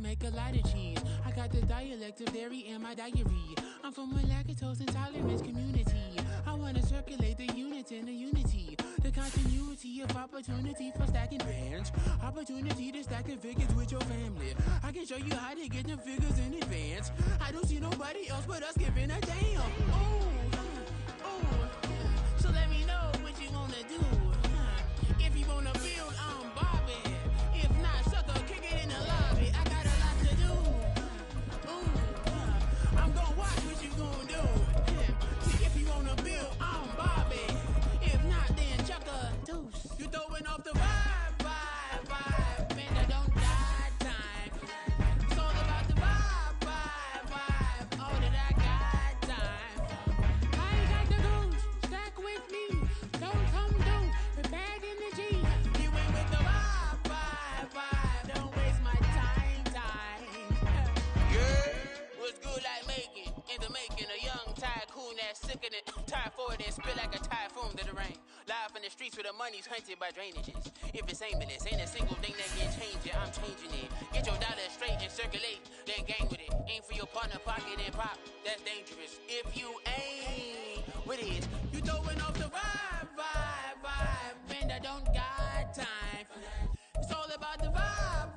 make a lot of cheese. I got the dialect of dairy in my diary. I'm from a lactose intolerance community. I wanna circulate the units in the unity. The continuity of opportunity for stacking bands. Opportunity to stack the figures with your family. I can show you how to get them figures in advance. I don't see nobody else but us giving a damn. So let me know what you wanna do. If you wanna build, I'm Bobby. If not, sucker, kick it in the lobby. I got a lot to do. I'm gonna watch what you gonna do. See, if you wanna build, I'm Bobby. If not, then chuck a deuce. You throwing off the vibe, man, I don't die time. It's all about the vibe, all that I got time. I ain't got the goose, stack with me. Don't come through with bad energy. You ain't with the vibe, don't waste my time. Yeah, what's good like making? In the making, a young tycoon that's sick in it. Tired for it and spit like a typhoon to the rain. Live in the streets where the money's hunted by drainages. If it's aimless, ain't a single thing that can change it. I'm changing it. Get your dollar straight and circulate, then gang with it. Aim for your partner, pocket and pop. That's dangerous. If you ain't with it, you throwing off the vibe, man, I don't got time for that. It's all about the vibe,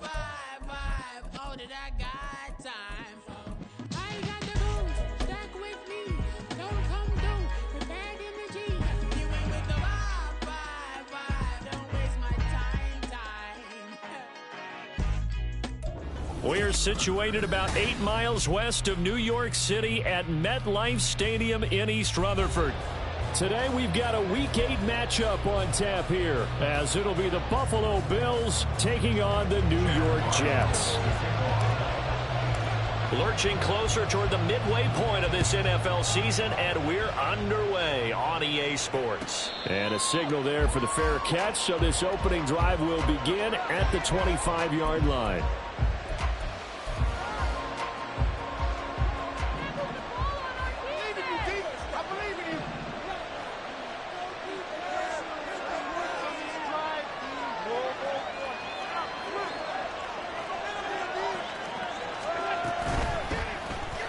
all that I got time for. I ain't got the rules, stack with me. Don't come through with bad energy. You ain't with the vibe, don't waste my time. We're situated about 8 miles west of New York City at MetLife Stadium in East Rutherford. Today we've got a Week 8 matchup on tap here, as it'll be the Buffalo Bills taking on the New York Jets. Lurching closer toward the midway point of this NFL season, and we're underway on EA Sports. And a signal there for the fair catch, so this opening drive will begin at the 25-yard line.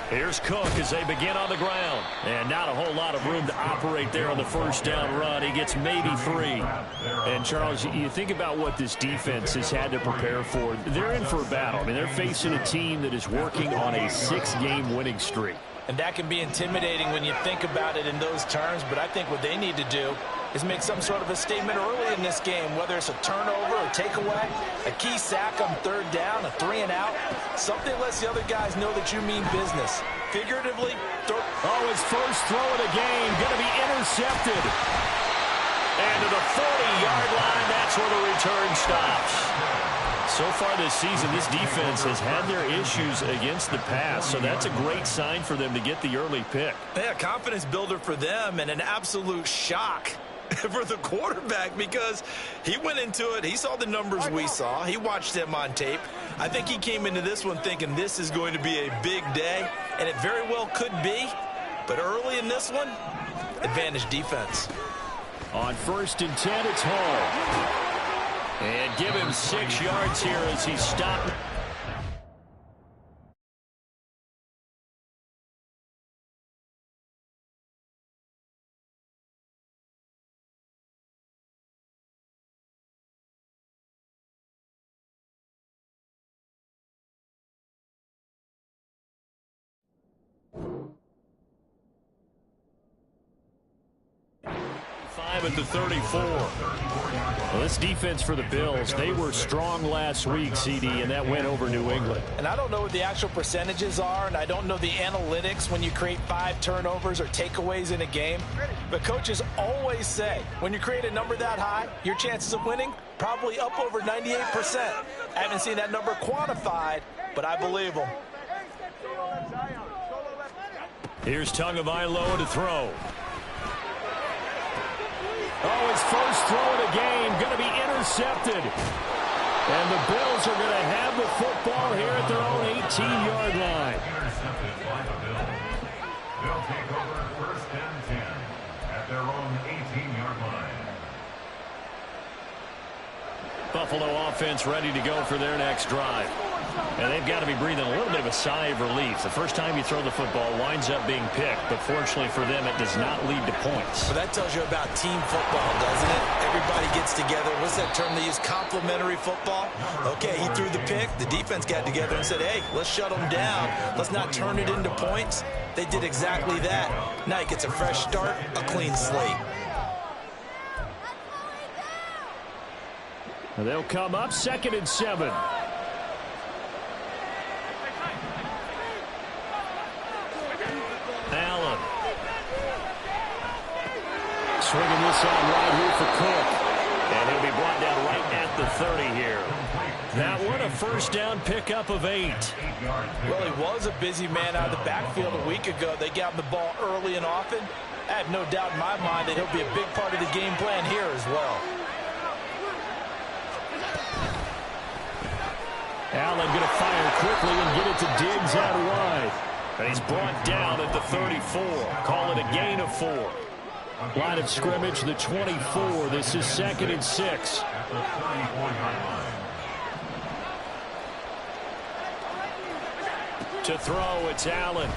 Here's Cook as they begin on the ground. And not a whole lot of room to operate there on the first down run. He gets maybe 3. And, Charles, you think about what this defense has had to prepare for. They're in for a battle. I mean, they're facing a team that is working on a 6-game winning streak. And that can be intimidating when you think about it in those terms. But I think what they need to do is make some sort of a statement early in this game, whether it's a turnover, a takeaway, a key sack on 3rd down, a 3-and-out, something lets the other guys know that you mean business. Figuratively, his first throw of the game going to be intercepted. And to the 40-yard line, that's where the return stops. So far this season, this defense has had their issues against the pass, so that's a great sign for them to get the early pick. Yeah, confidence builder for them and an absolute shock for the quarterback, because he went into it, he saw the numbers we saw, he watched them on tape. I think he came into this one thinking this is going to be a big day, and it very well could be, but early in this one, advantage defense. On 1st and 10, it's Hall. And give him 6 yards here as he stopped. At the 34. Well, this defense for the Bills, they were strong last week, CD, and that went over New England. And I don't know what the actual percentages are, and I don't know the analytics when you create 5 turnovers or takeaways in a game. But coaches always say, when you create a number that high, your chances of winning probably up over 98%. I haven't seen that number quantified, but I believe them. Here's Tagovailoa to throw. His first throw of the game going to be intercepted. And the Bills are going to have the football here at their own 18-yard line. Intercepted by the Bills. They'll take over 1st and 10 at their own 18-yard line. Buffalo offense ready to go for their next drive. And they've got to be breathing a little bit of a sigh of relief. The first time you throw the football winds up being picked, but fortunately for them, it does not lead to points. Well, that tells you about team football, doesn't it? Everybody gets together. What's that term they use? Complementary football? Okay, he threw the pick. The defense got together and said, hey, let's shut them down. Let's not turn it into points. They did exactly that. Now he gets a fresh start, a clean slate. They'll come up 2nd and 7. Allen. Swinging this out right here for Cook. And he'll be brought down right at the 30 here. That one a first down pickup of 8. Well, he was a busy man out of the backfield a week ago. They got him the ball early and often. I have no doubt in my mind that he'll be a big part of the game plan here as well. Allen going to fire quickly and get it to Diggs out wide. And he's brought down at the 34. Call it a gain of 4. Line of scrimmage, the 24. This is 2nd and 6. To throw, it's Allen.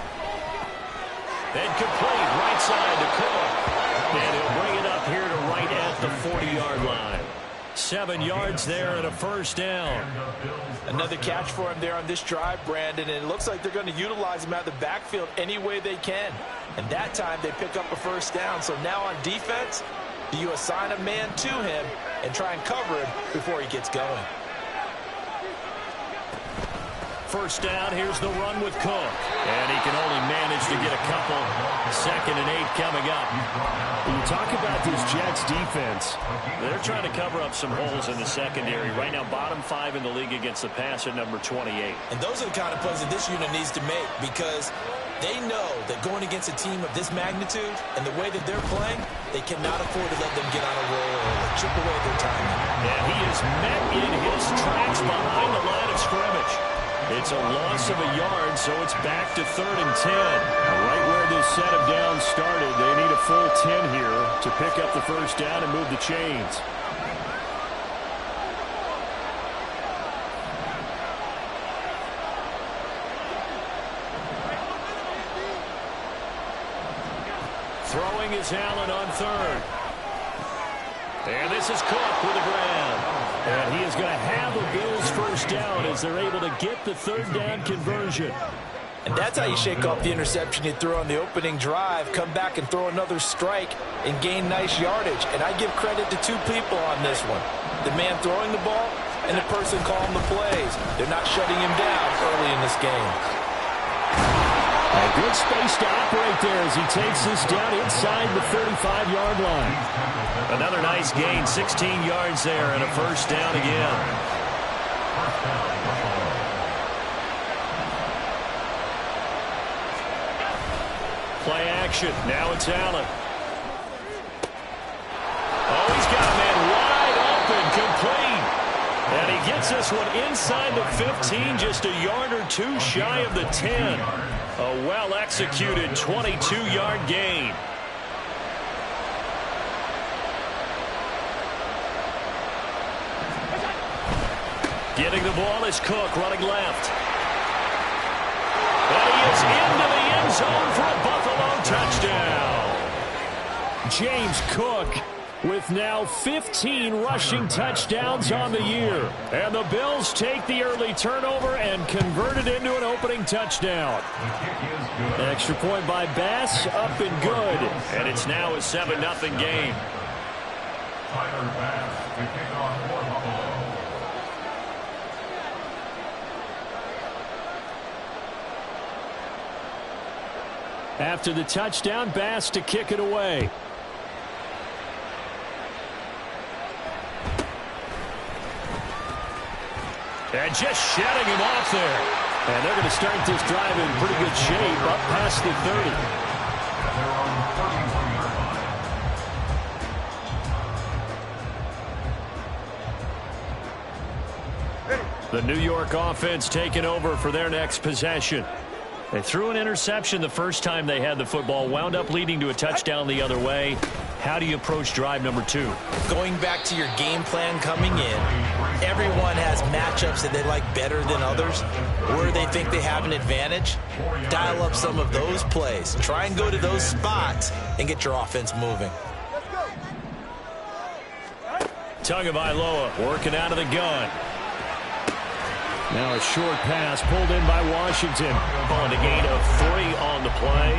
And complete, right side to Cook. And he'll bring it up here to right at the 40-yard line. 7 yards there and a first down. Another catch for him there on this drive, Brandon, and it looks like they're going to utilize him out of the backfield any way they can. And that time they pick up a first down. So now on defense, do you assign a man to him and try and cover him before he gets going? First down, here's the run with Cook. And he can only manage to get a couple. 2nd and 8 coming up. When you talk about this Jets defense, they're trying to cover up some holes in the secondary. Right now, bottom 5 in the league against the pass at number 28. And those are the kind of plays that this unit needs to make because they know that going against a team of this magnitude and the way that they're playing, they cannot afford to let them get on a roll or chip away at their timing. And he is met in his tracks behind the line of scrimmage. It's a loss of a yard, so it's back to 3rd and 10. Right where this set of downs started, they need a full 10 here to pick up the first down and move the chains. Throwing is Allen on 3rd. And this is Cook with the grab. And he is going to have the Bills first down as they're able to get the 3rd down conversion. And that's how you shake off the interception you threw on the opening drive, come back and throw another strike and gain nice yardage. And I give credit to 2 people on this one. The man throwing the ball and the person calling the plays. They're not shutting him down early in this game. A good space to operate there as he takes this down inside the 35-yard line. Another nice gain, 16 yards there, and a first down again. Play action. Now it's Allen. Oh, he's got a man wide open, complete. And he gets this one inside the 15, just a yard or 2 shy of the 10. A well-executed 22-yard gain. Getting the ball is Cook running left. And he is into the end zone for a Buffalo touchdown. James Cook with now 15 rushing touchdowns on the year. And the Bills take the early turnover and convert it into an opening touchdown. Extra point by Bass, up and good. And it's now a 7-0 game. Tyler Bass to kick off for Buffalo. After the touchdown, Bass to kick it away. And just shutting him off there. And they're going to start this drive in pretty good shape up past the 30. The New York offense taking over for their next possession. They threw an interception the first time they had the football, wound up leading to a touchdown the other way. how do you approach drive number 2? Going back to your game plan coming in, everyone has matchups that they like better than others, where they think they have an advantage. Dial up some of those plays. Try and go to those spots and get your offense moving. Tagovailoa working out of the gun. Now a short pass pulled in by Washington. On a gain of 3 on the play.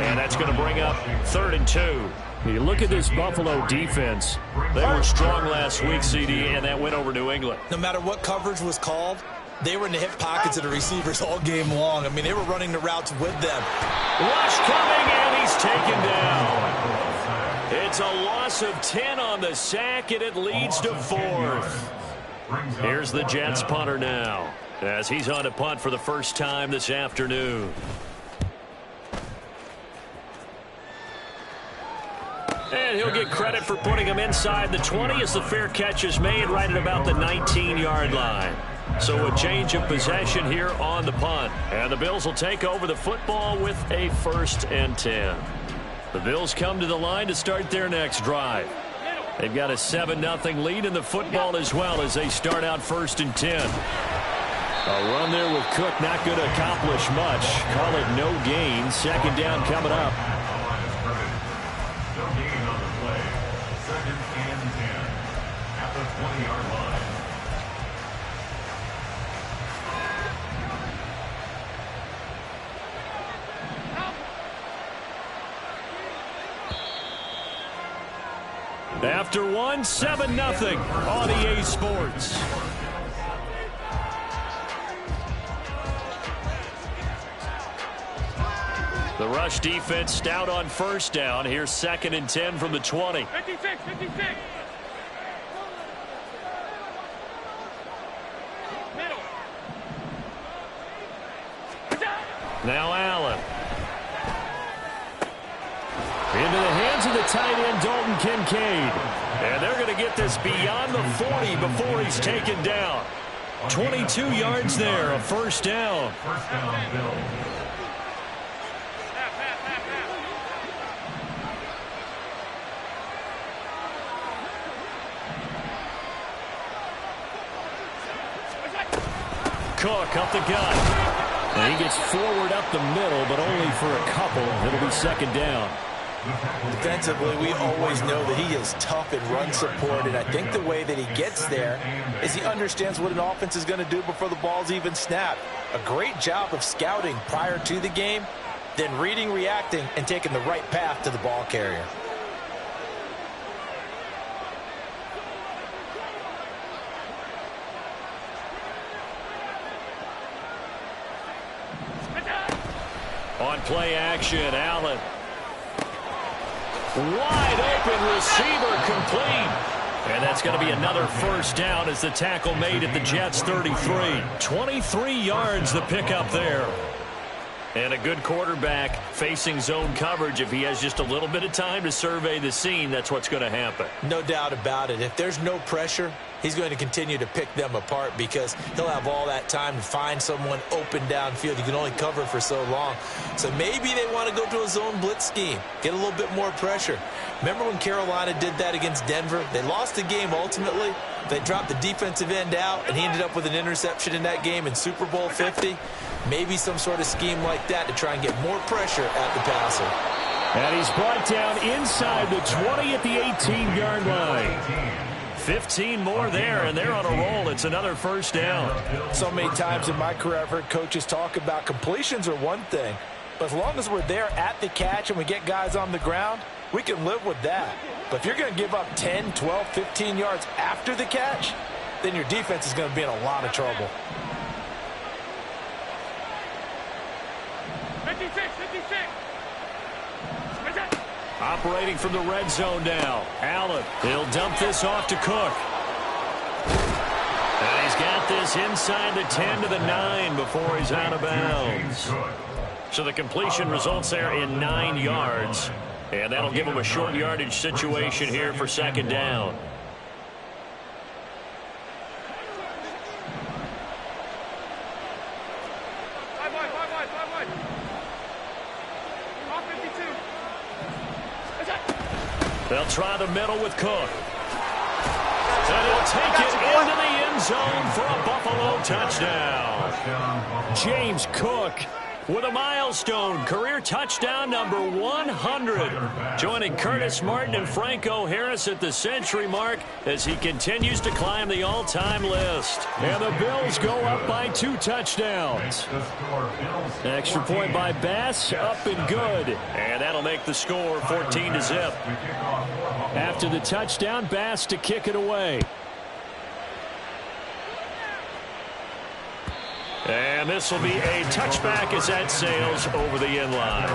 And that's going to bring up 3rd and 2. You look at this Buffalo defense. They were strong last week, CD, and that went over New England. No matter what coverage was called, they were in the hip pockets of the receivers all game long. I mean, they were running the routes with them. Rush coming, and he's taken down. It's a loss of 10 on the sack, and it leads to 4th. Here's the Jets punter now, as he's on to punt for the first time this afternoon. And he'll get credit for putting him inside the 20 as the fair catch is made right at about the 19-yard line. So a change of possession here on the punt. And the Bills will take over the football with a 1st and 10. The Bills come to the line to start their next drive. They've got a 7-0 lead in the football as well as they start out 1st and 10. A run there with Cook not going to accomplish much. Call it no gain. 2nd down coming up. No gain on the play. 2nd and 10 at the 20-yard line. After 1, 7-0 on EA Sports. The rush defense stout on 1st down. Here's 2nd and 10 from the 20. 56. Middle. Now Allen. Into the hands of the tight end, Dalton Kincaid. And they're going to get this beyond the 40 before he's taken down. 22 yards there, a 1st down. 1st down, Bills. Cook up the gut. And he gets forward up the middle, but only for a couple. It'll be 2nd down. Defensively, we always know that he is tough in run support, and I think the way that he gets there is he understands what an offense is going to do before the ball's even snapped. A great job of scouting prior to the game, then reading, reacting, and taking the right path to the ball carrier. On play action, Allen. Wide open receiver complete. And that's going to be another 1st down as the tackle made at the Jets 33. 23 yards the pickup there. And a good quarterback facing zone coverage. If he has just a little bit of time to survey the scene, that's what's going to happen. No doubt about it. If there's no pressure, he's going to continue to pick them apart because he'll have all that time to find someone open downfield. You can only cover for so long. So maybe they want to go to a zone blitz scheme, get a little bit more pressure. Remember when Carolina did that against Denver? They lost the game ultimately. They dropped the defensive end out, and he ended up with an interception in that game in Super Bowl 50. Maybe some sort of scheme like that to try and get more pressure at the passer. And he's brought down inside the 20 at the 18-yard line. 15 more there, and they're on a roll. It's another 1st down. So many times in my career, I've heard coaches talk about completions are one thing, but as long as we're there at the catch and we get guys on the ground, we can live with that. But if you're going to give up 10, 12, 15 yards after the catch, then your defense is going to be in a lot of trouble. 56. Operating from the red zone now. Allen, he'll dump this off to Cook. And he's got this inside the 10 to the 9 before he's out of bounds. So the completion results there in 9 yards. And that'll give him a short yardage situation here for 2nd down. They'll try the middle with Cook. And he'll take it into the end zone for a Buffalo touchdown. James Cook with a milestone career touchdown number 100, joining Curtis Martin and Franco Harris at the century mark as he continues to climb the all-time list. And the Bills go up by 2 touchdowns. Extra point by Bass, up and good. And that'll make the score 14-0. After the touchdown, Bass to kick it away. And this will be a touchback as that sails over the end line.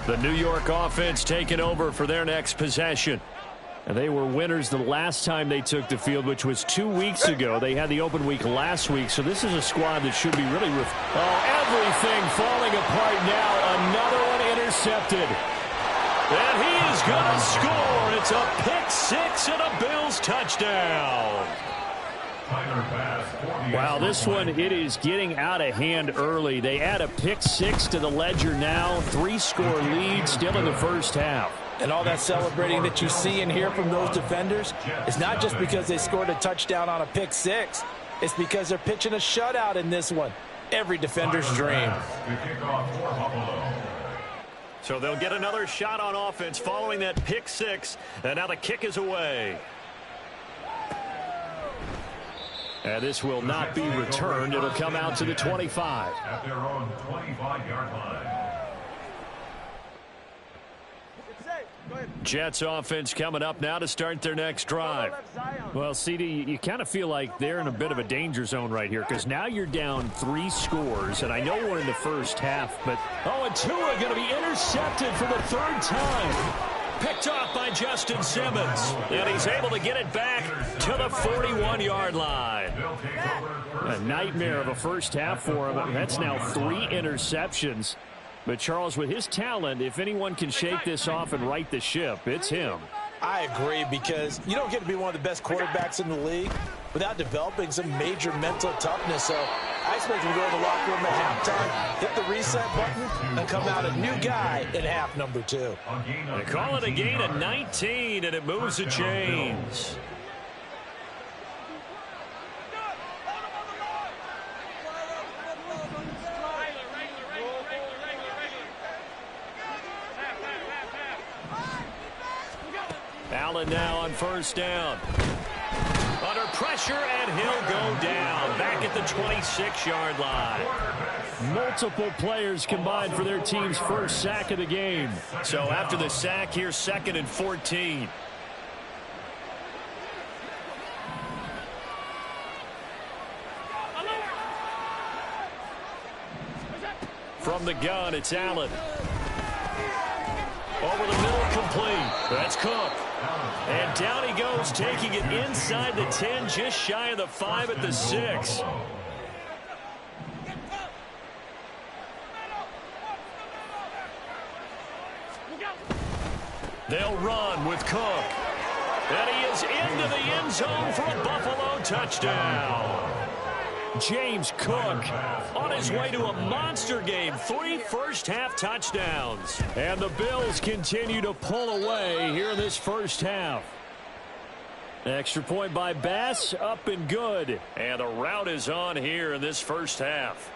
The New York offense taking over for their next possession. And they were winners the last time they took the field, which was 2 weeks ago. They had the open week last week, so this is a squad that should be really... everything falling apart now. Another one intercepted. And he is going to score. It's a pick six and a Bills touchdown. Wow, this one, it is getting out of hand early. They add a pick six to the ledger now. 3-score lead still in the first half. And all that celebrating that you see and hear from those defenders is not just because they scored a touchdown on a pick six. It's because they're pitching a shutout in this one. Every defender's dream. So they'll get another shot on offense following that pick six. And now the kick is away. And this will not be returned. It'll come out to the 25. At their own 25-yard line. Jets offense coming up now to start their next drive. Well, CD, you kind of feel like they're in a bit of a danger zone right here because now you're down 3 scores, and I know we're in the first half, but and Tua going to be intercepted for the 3rd time. Picked off by Justin Simmons, and he's able to get it back to the 41-yard line. A nightmare of a first half for him. That's now 3 interceptions. But, Charles, with his talent, if anyone can shake this off and right the ship, it's him. I agree, because you don't get to be one of the best quarterbacks in the league without developing some major mental toughness. So I expect him to go to the locker room at halftime, hit the reset button, and come out a new guy in half number 2. They call it a gain of 19, and it moves the chains. Allen now on first down. Under pressure, and he'll go down. Back at the 26-yard line. Multiple players combined for their team's first sack of the game. So after the sack, here's 2nd and 14. From the gun, it's Allen. Over the middle, complete. That's Cook. And down he goes, taking it inside the 10, just shy of the 5 at the 6. They'll run with Cook. And he is into the end zone for a Buffalo touchdown. James Cook on his way to a monster game. 3 first-half touchdowns. And the Bills continue to pull away here in this first half. Extra point by Bass, up and good. And the route is on here in this first half.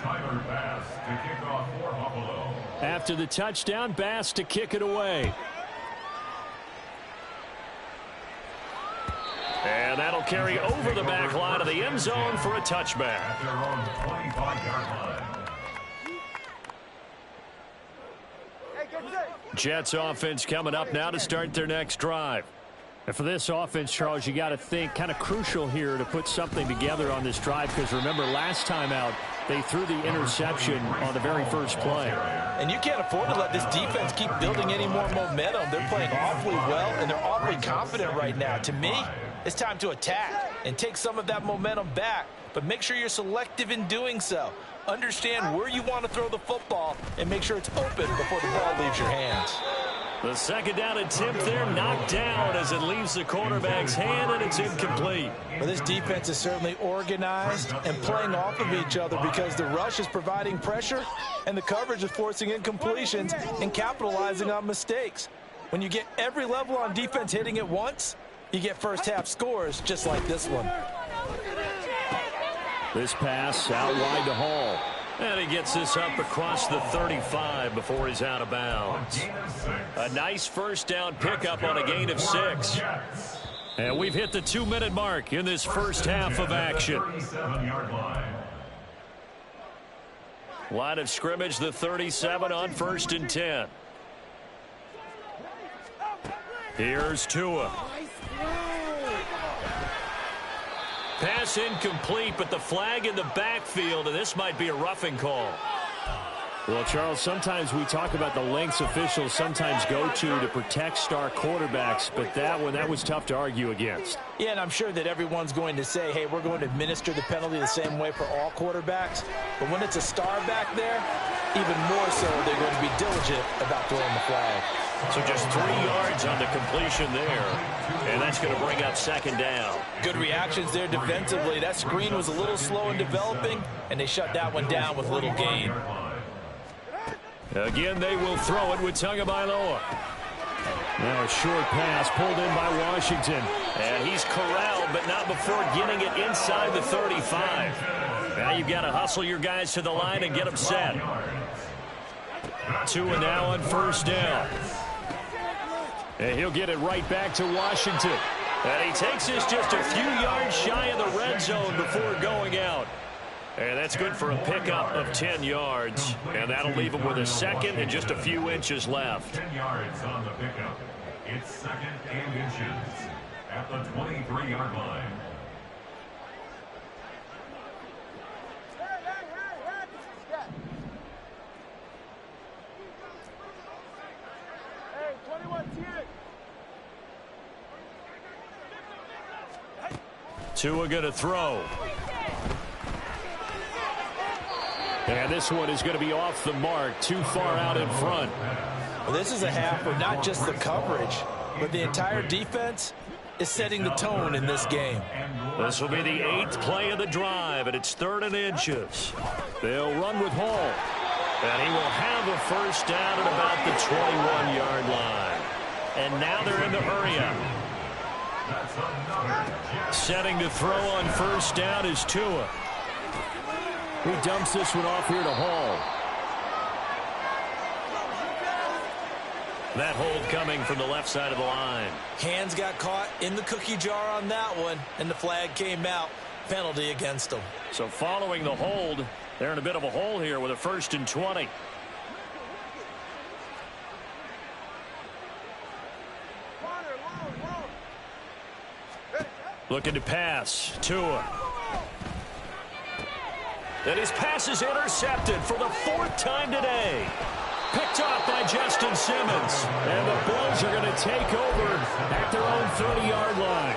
Tyler Bass to kick off for Buffalo. After the touchdown, Bass to kick it away. And that'll carry over the back line of the end zone for a touchback. At their own 25-yard line. Jets offense coming up now to start their next drive. And for this offense, Charles, you got to think kind of crucial here to put something together on this drive, because remember last time out they threw the interception on the very first play. And you can't afford to let this defense keep building any more momentum. They're playing awfully well, and they're awfully confident right now. To me, it's time to attack and take some of that momentum back, but make sure you're selective in doing so. Understand where you want to throw the football and make sure it's open before the ball leaves your hands. The second down attempt there knocked down as it leaves the quarterback's hand, and it's incomplete. Well, this defense is certainly organized and playing off of each other because the rush is providing pressure and the coverage is forcing incompletions and capitalizing on mistakes. When you get every level on defense hitting at once, you get first-half scores just like this one. This pass out wide to Hall. And he gets this up across the 35 before he's out of bounds. A nice first down pickup on a gain of 6. And we've hit the 2-minute mark in this first half of action. Line of scrimmage, the 37 on 1st and 10. Here's Tua. Pass incomplete, but the flag in the backfield, and this might be a roughing call. Well, Charles, sometimes we talk about the lengths officials sometimes go to protect star quarterbacks, but that was tough to argue against. Yeah, and I'm sure that everyone's going to say, hey, we're going to administer the penalty the same way for all quarterbacks. But when it's a star back there, even more so, they're going to be diligent about throwing the flag. So just 3 yards on the completion there. And that's going to bring up second down. Good reactions there defensively. That screen was a little slow in developing, and they shut that one down with little gain. Again, they will throw it with Tagovailoa. Now a short pass pulled in by Washington. And he's corralled, but not before getting it inside the 35. Now you've got to hustle your guys to the line and get them set. Tua now on first down. And he'll get it right back to Washington. And he takes this just a few yards shy of the red zone before going out. And that's good for a pickup of 10 yards. And that'll leave him with a second and just a few inches left. 10 yards on the pickup. It's second and inches at the 23-yard line. Tua going to throw. And this one is going to be off the mark, too far out in front. Well, this is a half where not just the coverage, but the entire defense is setting the tone in this game. This will be the 8th play of the drive, and it's 3rd and inches. They'll run with Hall. And he will have a first down at about the 21-yard line. And now they're in the hurry-up. Setting to throw on first down is Tua. He dumps this one off here to Hall. That hold coming from the left side of the line. Hands got caught in the cookie jar on that one, and the flag came out. Penalty against them. So following the hold, they're in a bit of a hole here with a 1st and 20. Looking to pass. Tua. And his pass is intercepted for the 4th time today. Picked off by Justin Simmons. And the Bills are going to take over at their own 30-yard line.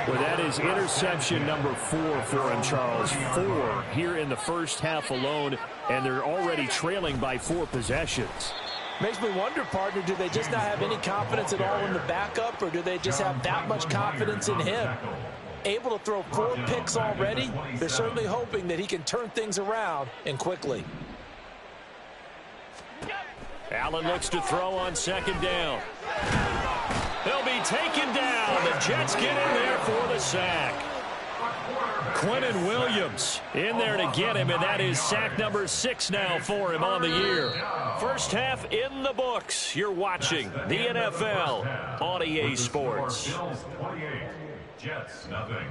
Well, that is interception number 4 for him, Charles. 4 here in the first half alone, and they're already trailing by 4 possessions. Makes me wonder, partner, do they just not have any confidence at all in the backup, or do they just have that much confidence in him? Able to throw 4 picks already, they're certainly hoping that he can turn things around and quickly. Allen looks to throw on second down. They'll be taken down. The Jets get in there for the sack. Quentin Williams in there to get him, and that is sack number 6 now for him on the year. First half in the books. You're watching the NFL on EA Sports. Bills 28, Jets nothing.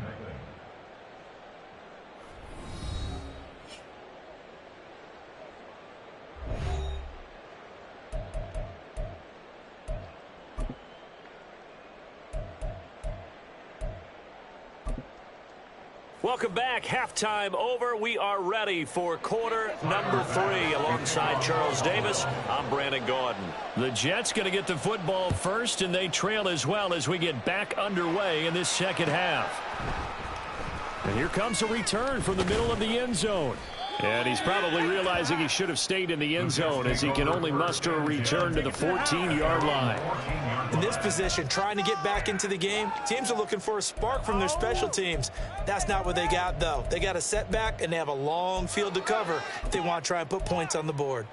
Welcome back. Halftime over. We are ready for quarter number 3. Alongside Charles Davis, I'm Brandon Gordon. The Jets going to get the football first, and they trail as well as we get back underway in this second half. And here comes a return from the middle of the end zone. And he's probably realizing he should have stayed in the end zone as he can only muster a return to the 14-yard line. In this position, trying to get back into the game, teams are looking for a spark from their special teams. That's not what they got, though. They got a setback, and they have a long field to cover if they want to try and put points on the board.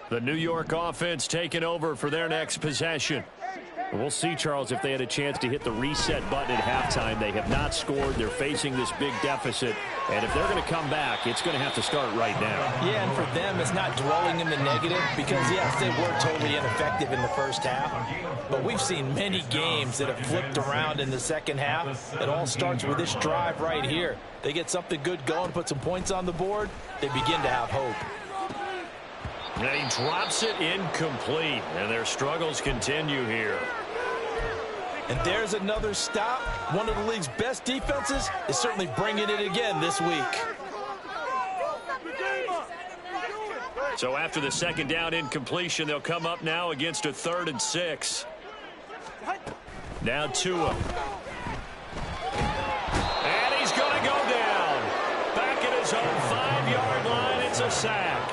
The New York offense taking over for their next possession. We'll see, Charles, if they had a chance to hit the reset button at halftime. They have not scored. They're facing this big deficit. And if they're going to come back, it's going to have to start right now. Yeah, and for them, it's not dwelling in the negative because, yes, they were totally ineffective in the first half. But we've seen many games that have flipped around in the second half. It all starts with this drive right here. They get something good going, put some points on the board, they begin to have hope. And he drops it incomplete, and their struggles continue here. And there's another stop. One of the league's best defenses is certainly bringing it again this week. So after the second down incompletion, they'll come up now against a 3rd and 6. Now Tua. And he's going to go down. Back at his own 5-yard line, it's a sack.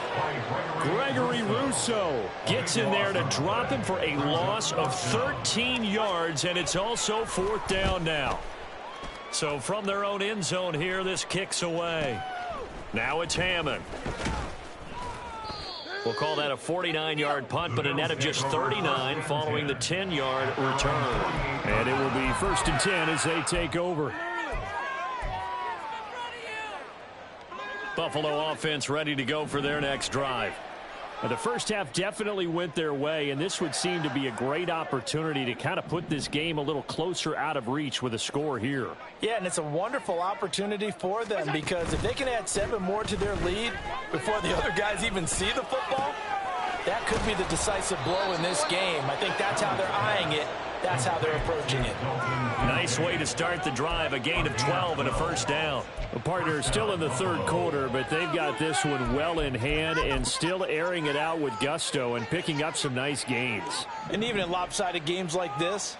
Gregory Rousseau gets in there to drop him for a loss of 13 yards, and it's also 4th down now. So from their own end zone here, this kicks away. Now it's Hammond. We'll call that a 49-yard punt, but a net of just 39 following the 10-yard return. And it will be 1st and 10 as they take over. Buffalo offense ready to go for their next drive. Now, the first half definitely went their way, and this would seem to be a great opportunity to kind of put this game a little closer out of reach with a score here. Yeah, and it's a wonderful opportunity for them because if they can add 7 more to their lead before the other guys even see the football, that could be the decisive blow in this game. I think that's how they're eyeing it. That's how they're approaching it. Nice way to start the drive, a gain of 12 and a 1st down. The partner is still in the 3rd quarter, but they've got this one well in hand and still airing it out with gusto and picking up some nice gains. And even in lopsided games like this,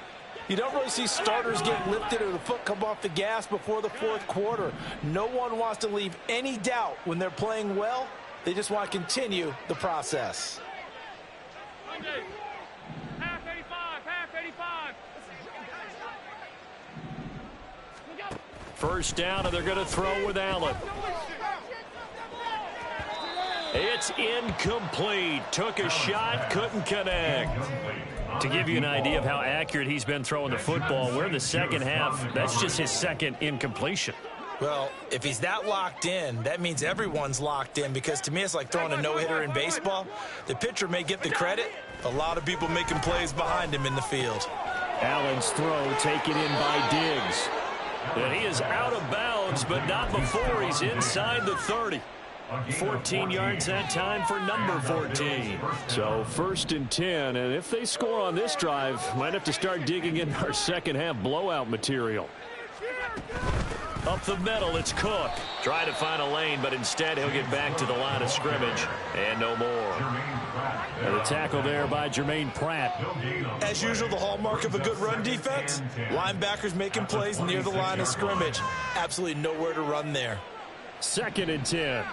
you don't really see starters get lifted or the foot come off the gas before the 4th quarter. No one wants to leave any doubt when they're playing well. They just want to continue the process. Half 85. 1st down, and they're going to throw with Allen. It's incomplete. Took a shot, couldn't connect. To give you an idea of how accurate he's been throwing the football, we're in the second half. That's just his 2nd incompletion. Well, if he's that locked in, that means everyone's locked in because to me it's like throwing a no-hitter in baseball. The pitcher may get the credit. A lot of people making plays behind him in the field. Allen's throw taken in by Diggs. And he is out of bounds, but not before he's inside the 30. 14 yards that time for number 14. So 1st and 10, and if they score on this drive, might have to start digging in our second half blowout material. Up the middle, it's Cook. Trying to find a lane, but instead he'll get back to the line of scrimmage. And no more. And the tackle there by Jermaine Pratt. As usual, the hallmark of a good run defense, linebackers making plays near the line of scrimmage. Absolutely nowhere to run there. 2nd and 10.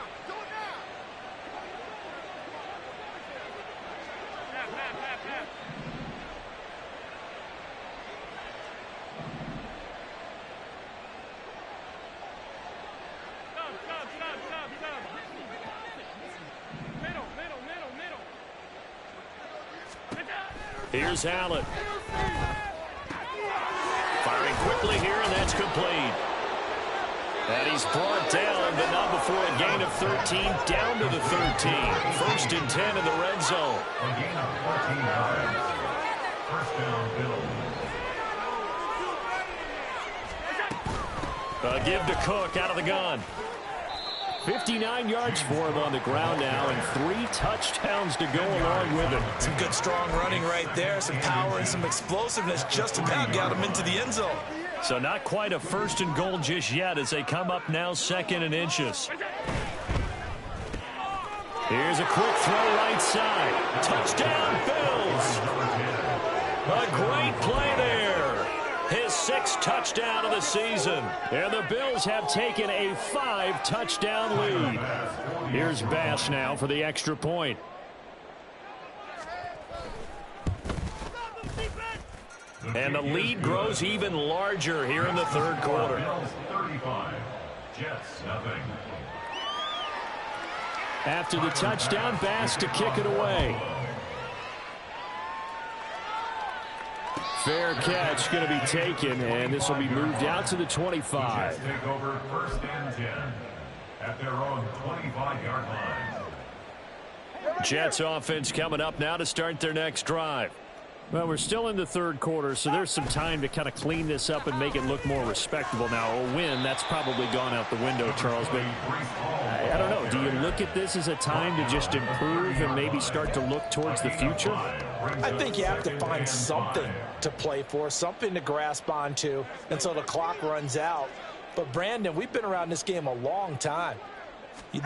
Here's Allen. Firing quickly here, and that's complete. And he's brought down, but not before a gain of 13, down to the 13. 1st and 10 in the red zone. A gain of 14 yards. 1st down, Bills. A give to Cook out of the gun. 59 yards for him on the ground now, and 3 touchdowns to go along with it. Some good strong running right there, some power and some explosiveness just about got him into the end zone. So not quite a 1st and goal just yet as they come up now 2nd and inches. Here's a quick throw right side. Touchdown, Bills. A great play there. his 6th touchdown of the season. And the Bills have taken a 5-touchdown lead. Here's Bass now for the extra point. And the lead grows even larger here in the third quarter. 35, Jets nothing. After the touchdown, Bass to kick it away. Fair catch going to be taken, and this will be moved out to the 25. Jets take over 1st and 10 at their own 25-yard line. Jets offense coming up now to start their next drive. Well, we're still in the third quarter, so there's some time to kind of clean this up and make it look more respectable. Now, a win, that's probably gone out the window, Charles. But I don't know. Do you look at this as a time to just improve and maybe start to look towards the future? I think you have to find something to play for, something to grasp onto until the clock runs out. But, Brandon, we've been around this game a long time.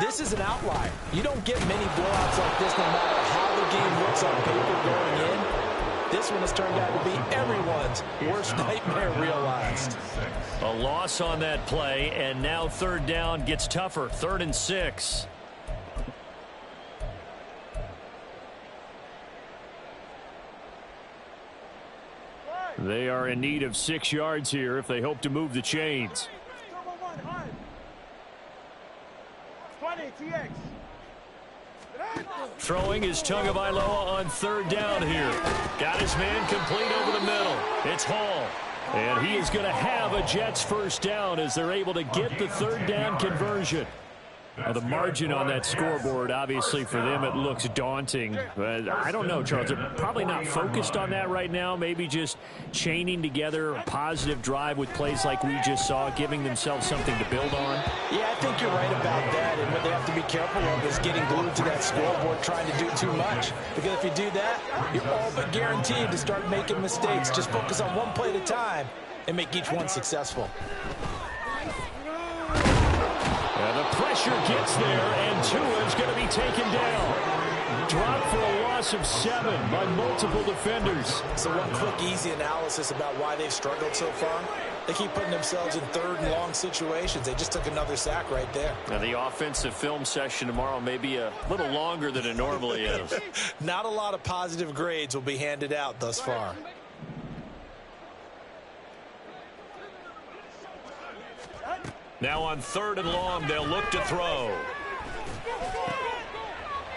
This is an outlier. You don't get many blowouts like this no matter how the game looks on paper going in. This one has turned out to be everyone's worst nightmare realized. A loss on that play, and now third down gets tougher. 3rd and 6. They are in need of 6 yards here if they hope to move the chains. 20 TX. Throwing is Tagovailoa on 3rd down here. Got his man complete over the middle. It's Hall. And he is going to have a Jets 1st down as they're able to get the 3rd down conversion. Now, the margin on that scoreboard, obviously, for them, it looks daunting. But I don't know, Charles. They're probably not focused on that right now. Maybe just chaining together a positive drive with plays like we just saw, giving themselves something to build on. Yeah, I think you're right about that. And what they have to be careful of is getting glued to that scoreboard, trying to do too much. Because if you do that, you're all but guaranteed to start making mistakes. Just focus on one play at a time and make each one successful. And the pressure gets there, and Tua's going to be taken down. Dropped for a loss of 7 by multiple defenders. So one quick, easy analysis about why they've struggled so far. They keep putting themselves in 3rd and long situations. They just took another sack right there. Now, the offensive film session tomorrow may be a little longer than it normally is. Not a lot of positive grades will be handed out thus far. Now on 3rd and long, they'll look to throw.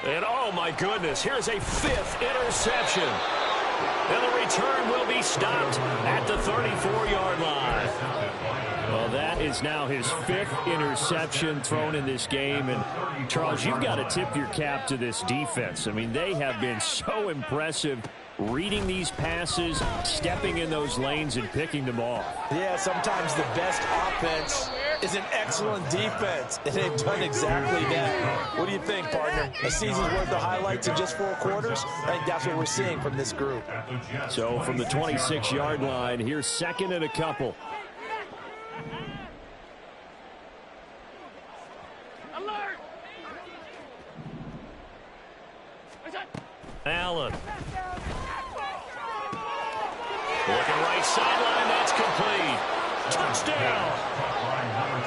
And oh my goodness, here's a 5th interception. And the return will be stopped at the 34-yard line. Well, that is now his 5th interception thrown in this game. And Charles, you've got to tip your cap to this defense. I mean, they have been so impressive reading these passes, stepping in those lanes, and picking them off. Yeah, sometimes the best offense is an excellent defense, and they've done exactly that. What do you think, partner? A season's worth of highlights in just 4 quarters? I think that's what we're seeing from this group. So from the 26-yard line, here's 2nd and a couple. Alert! Allen. Looking right sideline, that's complete. Touchdown.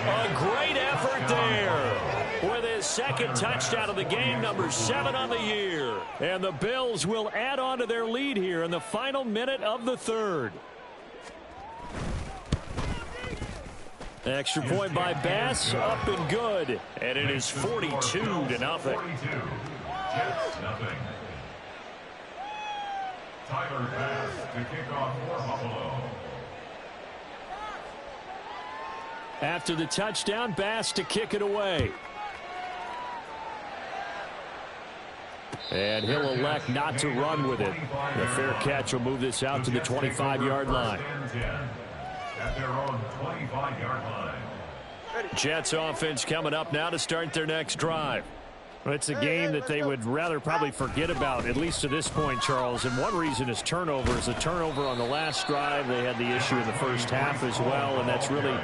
A great effort there. With his 2nd touchdown of the game, number 7 on the year. And the Bills will add on to their lead here in the final minute of the 3rd. Extra point by Bass, up and good. And it is 42-0. Jets nothing. Tyler Bass to kick off for Buffalo. After the touchdown, Bass to kick it away. And he'll elect not to run with it. The fair catch will move this out to the 25-yard line. At their own 25-yard line. Jets offense coming up now to start their next drive. Well, it's a game that they would rather probably forget about, at least to this point, Charles. And one reason is turnovers. A turnover on the last drive. They had the issue in the first half as well, and that's really,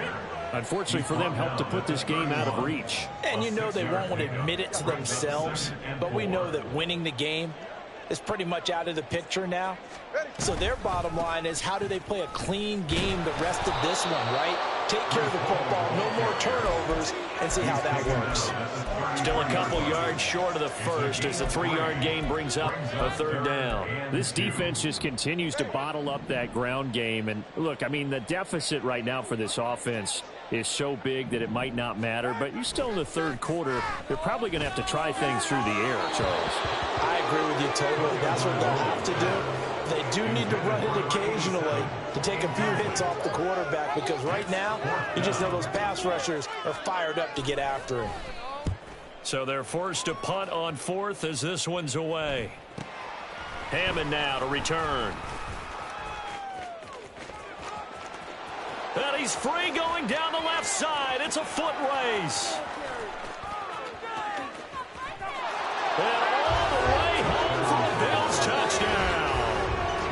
unfortunately for them, helped to put this game out of reach. And you know they won't admit it to themselves, but we know that winning the game is pretty much out of the picture now. So their bottom line is, how do they play a clean game the rest of this one, right? Take care of the football, no more turnovers, and see how that works. Still a couple yards short of the first as the 3-yard gain brings up a 3rd down. This defense just continues to bottle up that ground game. And look, I mean, the deficit right now for this offense is so big that it might not matter. But you're still in the 3rd quarter. They're probably going to have to try things through the air, Charles. I agree with you totally. That's what they'll have to do. They do need to run it occasionally to take a few hits off the quarterback, because right now, you just know those pass rushers are fired up to get after him. So they're forced to punt on 4th as this one's away. Hammond now to return. And he's free going down the left side. It's a foot race. And all the way home for a Bills touchdown.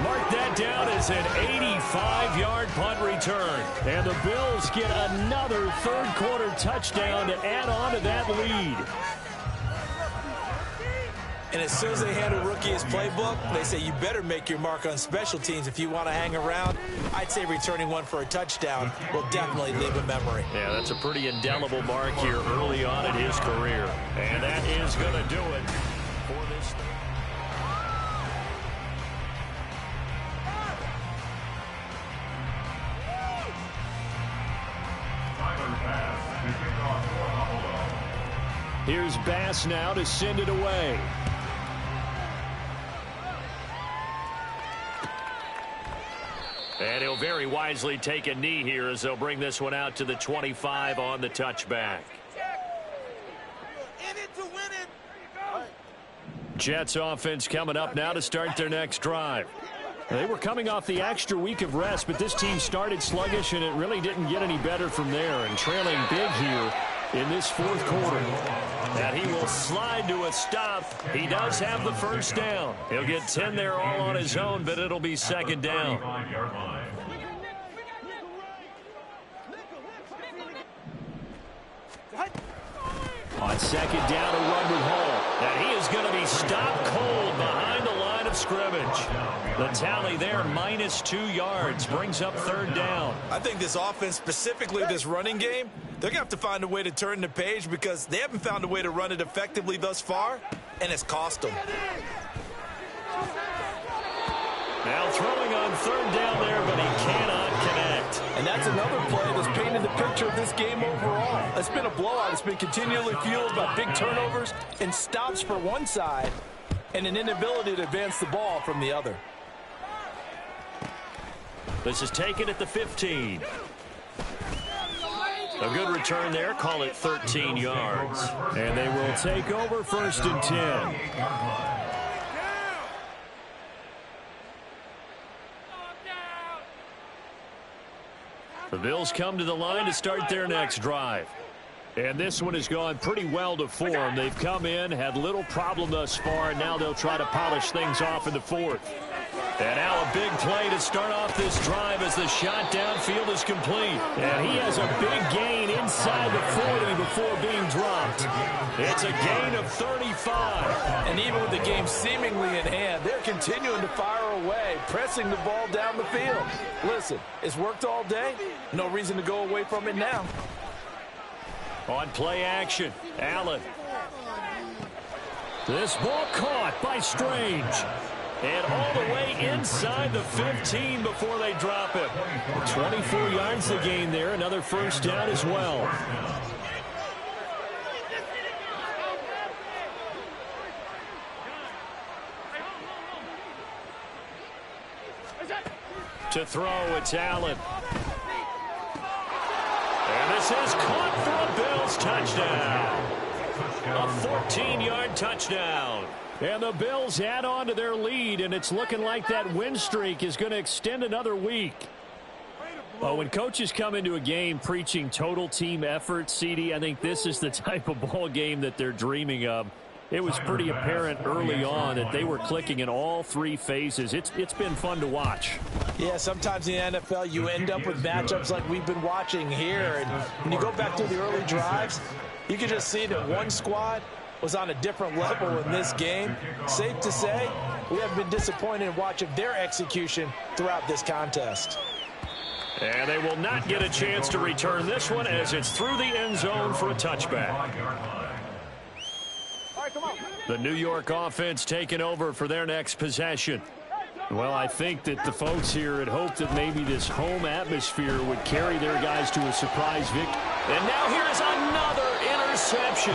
Mark that down as an 85-yard punt return. And the Bills get another 3rd quarter touchdown to add on to that lead. And as soon as they hand a rookie his playbook, they say you better make your mark on special teams if you want to hang around. I'd say returning one for a touchdown will definitely leave a memory. Yeah, that's a pretty indelible mark here early on in his career. And that is going to do it for this. Here's Bass now to send it away. And he'll very wisely take a knee here as they'll bring this one out to the 25 on the touchback. In it to win it. Jets offense coming up now to start their next drive. They were coming off the extra week of rest, but this team started sluggish, and it really didn't get any better from there. And trailing big here in this 4th quarter. And he will slide to a stop. He does have the 1st down. He'll get 10 there all on his own, but it'll be 2nd down. On 2nd down, a run with Hall. And he is going to be stopped cold behind the line of scrimmage. The tally there, -2 yards, brings up 3rd down. I think this offense, specifically this running game, they're going to have to find a way to turn the page, because they haven't found a way to run it effectively thus far, and it's cost them. Now throwing on 3rd down there, but he cannot connect. And that's another play that's painted the picture of this game overall. It's been a blowout. It's been continually fueled by big turnovers and stops for one side and an inability to advance the ball from the other. This is taken at the 15. A good return there. Call it 13 yards. And they will take over 1st and 10. The Bills come to the line to start their next drive. And this one has gone pretty well to form. They've come in, had little problem thus far, and now they'll try to polish things off in the 4th. And now a big play to start off this drive as the shot downfield is complete. And he has a big gain inside the 40 before being dropped. It's a gain of 35. And even with the game seemingly in hand, they're continuing to fire away, pressing the ball down the field. Listen, it's worked all day. No reason to go away from it now. On play action, Allen. This ball caught by Strange. And all the way inside the 15 before they drop him. 24 yards to gain there. Another 1st down as well. To throw, it's Allen. And this is caught for a Bills touchdown. A 14-yard touchdown. And the Bills add on to their lead, and it's looking like that win streak is going to extend another week. Well, when coaches come into a game preaching total team effort, CD, I think this is the type of ball game that they're dreaming of. It was pretty apparent early on that they were clicking in all 3 phases. It's been fun to watch. Yeah, sometimes in the NFL you end up with matchups like we've been watching here. And when you go back to the early drives, you can just see that one squad was on a different level in this game. Safe to say, we haven't been disappointed in watching their execution throughout this contest. And they will not get a chance to return this one as it's through the end zone for a touchback. The New York offense taking over for their next possession. Well, I think that the folks here had hoped that maybe this home atmosphere would carry their guys to a surprise victory. And now here's another interception.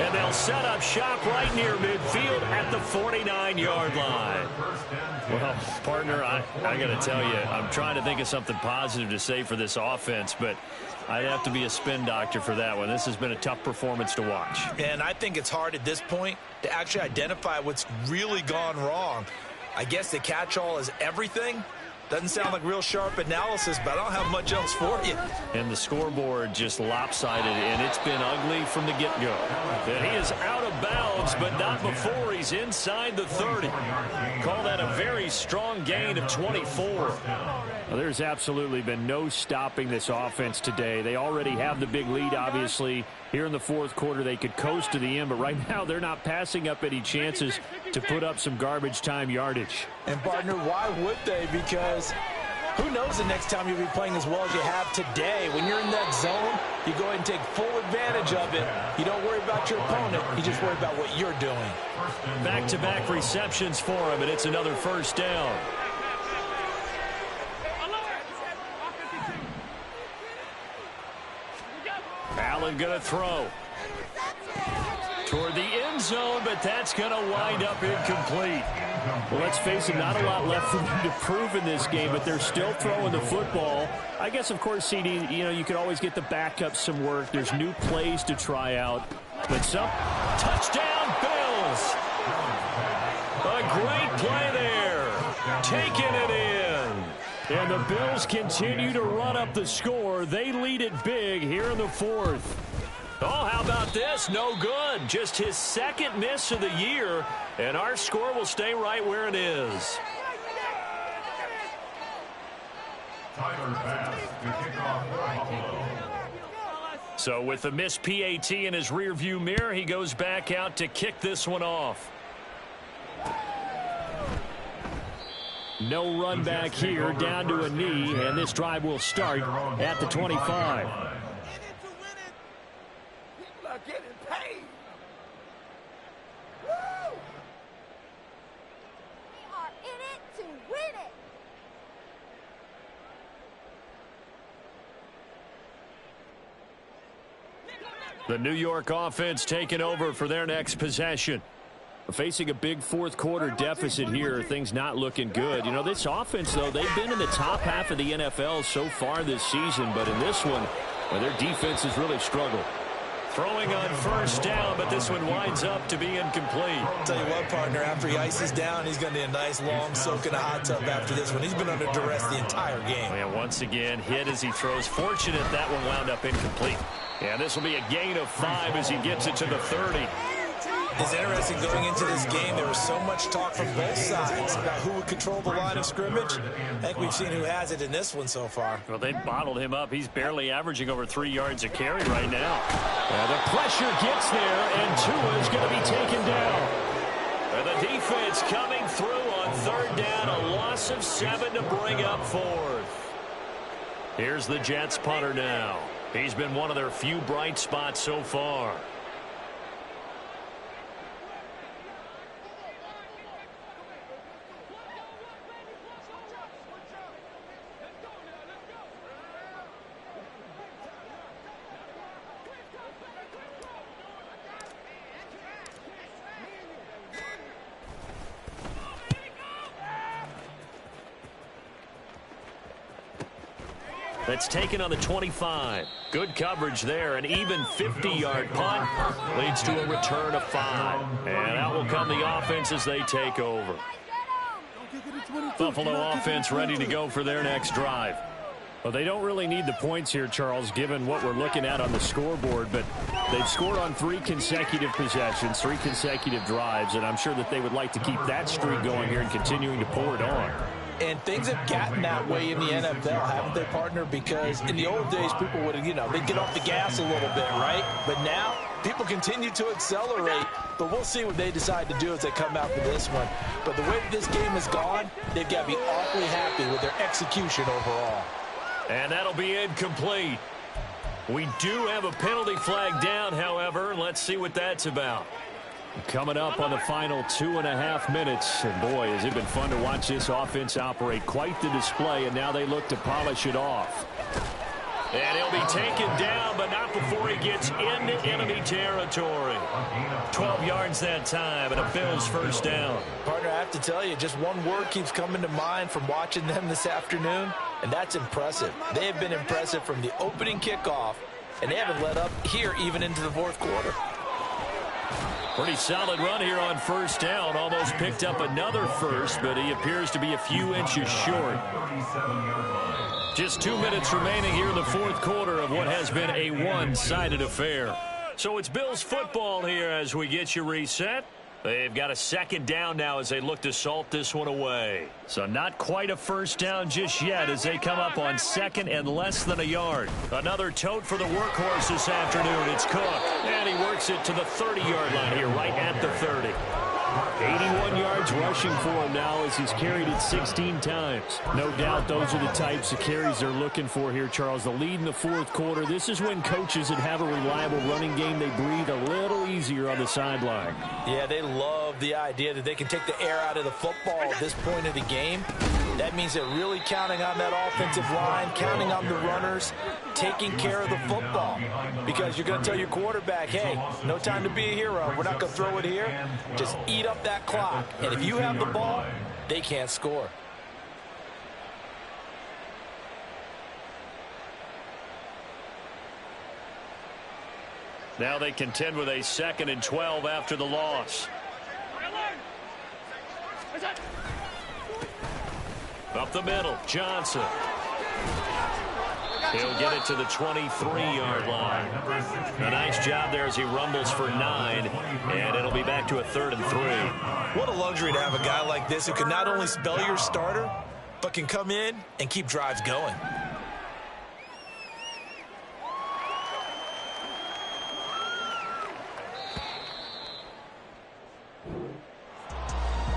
And they'll set up shop right near midfield at the 49-yard line. Well, partner, I got to tell you, I'm trying to think of something positive to say for this offense, but I'd have to be a spin doctor for that one. This has been a tough performance to watch. And I think it's hard at this point to actually identify what's really gone wrong. I guess the catch-all is everything. Doesn't sound like real sharp analysis, but I don't have much else for you. And the scoreboard just lopsided, and it's been ugly from the get-go. And he is out of bounds, but not before he's inside the 30. Call that a very strong gain of 24. Well, there's absolutely been no stopping this offense today. They already have the big lead, obviously. Here in the fourth quarter, they could coast to the end, but right now they're not passing up any chances to put up some garbage time yardage. And, partner, why would they? Because who knows the next time you'll be playing as well as you have today. When you're in that zone, you go ahead and take full advantage of it. You don't worry about your opponent. You just worry about what you're doing. Back-to-back receptions for him, and it's another first down. Allen going to throw toward the end zone, but that's going to wind up incomplete. Well, let's face it, not a lot left for them to prove in this game, but they're still throwing the football. I guess, of course, CD, you can always get the backup some work. There's new plays to try out. But some touchdown, Bills. A great play there. Taking it in. And the Bills continue to run up the score. They lead it big here in the fourth. Oh, how about this? No good. Just his second miss of the year, and our score will stay right where it is. Tyler Bass to kick off for Buffalo. So with the missed PAT in his rearview mirror, he goes back out to kick this one off. No run back here, down to a knee, and this drive will start at the 25. Getting paid. Woo! We are in it to win it. The New York offense taking over for their next possession. Facing a big fourth quarter deficit here, things not looking good. This offense, though, they've been in the top half of the NFL so far this season, but in this one, their defense has really struggled. Throwing on first down, but this one winds up to be incomplete. Tell you what, partner, after he ices down, he's going to need a nice long soak in a hot tub after this one. He's been under duress the entire game. And once again, hit as he throws. Fortunate that one wound up incomplete. And this will be a gain of 5 as he gets it to the 30. It's interesting going into this game. There was so much talk from both sides about who would control the line of scrimmage. I think we've seen who has it in this one so far. Well, they bottled him up. He's barely averaging over 3 yards a carry right now. The pressure gets there, and Tua is going to be taken down. And the defense coming through on third down. A loss of 7 to bring up fourth. Here's the Jets punter now. He's been one of their few bright spots so far. That's taken on the 25. Good coverage there. An even 50-yard punt leads to a return of 5. And out will come the offense as they take over. Buffalo offense ready to go for their next drive. Well, they don't really need the points here, Charles, given what we're looking at on the scoreboard. But they've scored on 3 consecutive possessions, 3 consecutive drives. And I'm sure that they would like to keep that streak going here and continuing to pour it on. And things have gotten that way in the NFL, haven't they, partner? Because in the old days, people would, they'd get off the gas a little bit, right? But now, People continue to accelerate, but we'll see what they decide to do as they come out for this one. But the way that this game has gone, they've got to be awfully happy with their execution overall. And that'll be incomplete. We do have a penalty flag down, however. Let's see what that's about. Coming up on the final 2.5 minutes. And boy, has it been fun to watch this offense operate. Quite the display, and now they look to polish it off. And he'll be taken down, but not before he gets into enemy territory. 12 yards that time, and a Bills first down. Partner, I have to tell you, just one word keeps coming to mind from watching them this afternoon, and that's impressive. They have been impressive from the opening kickoff, and they haven't let up here even into the fourth quarter. Pretty solid run here on first down. Almost picked up another first, but he appears to be a few inches short. Just 2 minutes remaining here in the fourth quarter of what has been a one-sided affair. So it's Bills football here as we get you reset. They've got a second down now as they look to salt this one away. So not quite a first down just yet as they come up on second and less than a yard. Another tote for the workhorse this afternoon. It's Cook. And he works it to the 30-yard line here, right at the 30. 81 yards rushing for him now as he's carried it 16 times. No doubt those are the types of carries they're looking for here, Charles. The lead in the fourth quarter. This is when coaches that have a reliable running game, they breathe a little easier on the sideline. Yeah, they love the idea that they can take the air out of the football at this point of the game. That means they're really counting on that offensive line, counting on the runners, taking care of the football. Because you're going to tell your quarterback, hey, no time to be a hero. We're not going to throw it here. Just eat up that clock. And if you have the ball, they can't score. Now they contend with a 2nd and 12 after the loss. Up the middle, Johnson. He'll get it to the 23-yard line. A nice job there as he rumbles for 9, and it'll be back to a 3rd and 3. What a luxury to have a guy like this who can not only spell your starter, but can come in and keep drives going.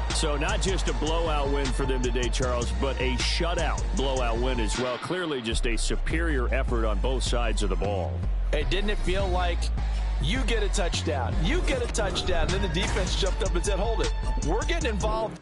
So not just a blowout win for them today, Charles, but a shutout blowout win as well. Clearly just a superior effort on both sides of the ball. Hey, didn't it feel like you get a touchdown, you get a touchdown, then the defense jumped up and said, hold it, we're getting involved.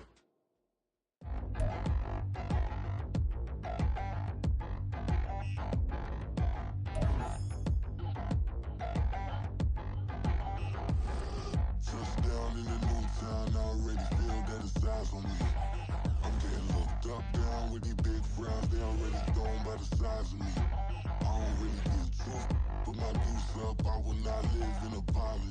I'm getting looked up, down with these big frowns. They already thrown by the size of me. I don't really get tough, but my goose up. I will not live in a pile of